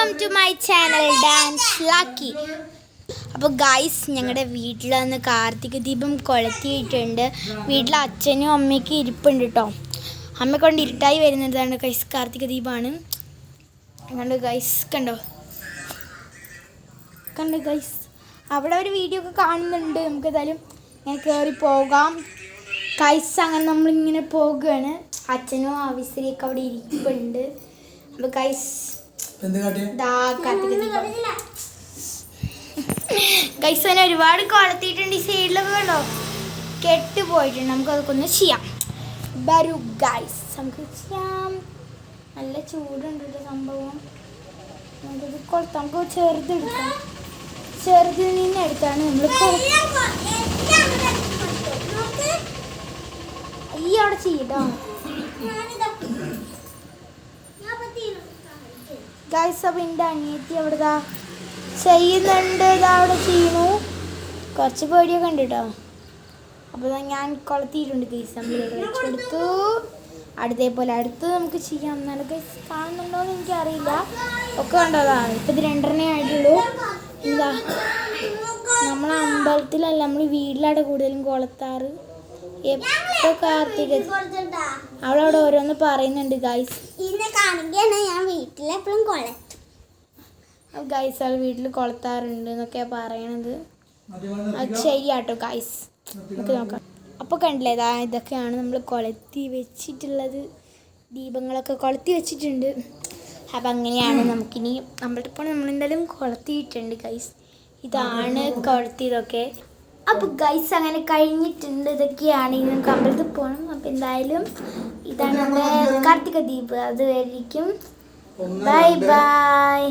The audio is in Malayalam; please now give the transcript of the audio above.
Welcome to my channel dance lucky. അപ്പോൾ ഗൈസ്, ഞങ്ങളുടെ വീട്ടിൽ നിന്ന് കാർത്തിക ദീപം കൊളുത്തിയിട്ടുണ്ട്. വീട്ടിൽ അച്ഛനും അമ്മയ്ക്കും ഇരിപ്പുണ്ട് കേട്ടോ. അമ്മ കൊണ്ട് ഇരുട്ടായി വരുന്നതാണ് ഗൈസ്. കാർത്തിക ദീപമാണ്. കണ്ടോ ഗൈസ്, കണ്ടോ ഗൈസ്, അവിടെ ഒരു വീഡിയോ ഒക്കെ കാണുന്നുണ്ട്. നമുക്ക് ഏതായാലും ഇങ്ങനെ കയറി പോകാം ഗൈസ്. അങ്ങനെ നമ്മളിങ്ങനെ പോകുകയാണ്. അച്ഛനും ആവിശ്രിയൊക്കെ അവിടെ ഇരിപ്പുണ്ട്. അപ്പോൾ ഗൈസ് ഗൈസ് തന്നെ ഒരുപാട് കൊളത്തിയിട്ടുണ്ട്. ഈ സൈഡിലൊക്കെ കണ്ടോ കെട്ട് പോയിട്ടുണ്ട്. നമുക്കതൊക്കെ ഒന്ന് ചെയ്യാം. വരൂ ഗൈസ്, നമുക്ക് ചെയ്യാം. നല്ല ചൂടുണ്ട് സംഭവം. നമുക്കത് കൊളുത്താം. നമുക്ക് ചെറുതെടുക്കാം. ചെറുതിൽ നിന്ന് എടുത്താണ് നമ്മൾ ഈ അവിടെ ചെയ്യട്ടോ ഗൈസ്. അപ്പം എൻ്റെ അനിയത്തി അവിടെ ചെയ്യുന്നുണ്ട്. അവിടെ ചെയ്യുന്നു. കുറച്ച് പേടിയൊക്കെ ഉണ്ട് കേട്ടോ. അപ്പോൾ ഞാൻ കൊളത്തിയിട്ടുണ്ട് ഗൈസ്. നമ്മൾ വെച്ചെടുത്തു. അടുത്തേപോലെ അടുത്ത് നമുക്ക് ചെയ്യാം. എന്നാലും ഗൈസ് കാണുന്നുണ്ടോ എന്ന് എനിക്കറിയില്ല. ഒക്കെ കണ്ടതാണ്. ഇപ്പം ഇത് 2 ആയിട്ടുള്ളൂ. എന്താ നമ്മളെ അമ്പലത്തിലല്ല, നമ്മൾ വീട്ടിലാണ് കൂടുതലും കൊളത്താറ്. എപ്പോൾ കാർത്തിക അവളവിടെ ഓരോന്ന് പറയുന്നുണ്ട് ഗൈസ്. ഗൈസ് അവൾ വീട്ടിൽ കൊളത്താറുണ്ട് എന്നൊക്കെയാ പറയണത്. അത് ചെയ്യാട്ടോ ഗൈസ്. നമുക്ക് നോക്കാം. അപ്പോൾ കണ്ടില്ലേ, ഇതൊക്കെയാണ് നമ്മൾ കൊളുത്തി വെച്ചിട്ടുള്ളത്. ദീപങ്ങളൊക്കെ കൊളുത്തി വെച്ചിട്ടുണ്ട്. അപ്പം അങ്ങനെയാണ് നമുക്കിനി നമ്മളിപ്പോൾ നമ്മളെന്തായാലും കൊളുത്തിയിട്ടുണ്ട് ഗൈസ്. ഇതാണ് കൊളുത്തിയതൊക്കെ. അപ്പോൾ ഗൈസ് അങ്ങനെ കഴിഞ്ഞിട്ടുണ്ട്. ഇതൊക്കെയാണ്. ഇനി നമുക്ക് അമ്പലത്തിൽ പോകണം. അപ്പോൾ എന്തായാലും ഇതാണ് നമ്മുടെ കാർത്തിക ദീപം. അതുവരെയും ബൈ ബൈ.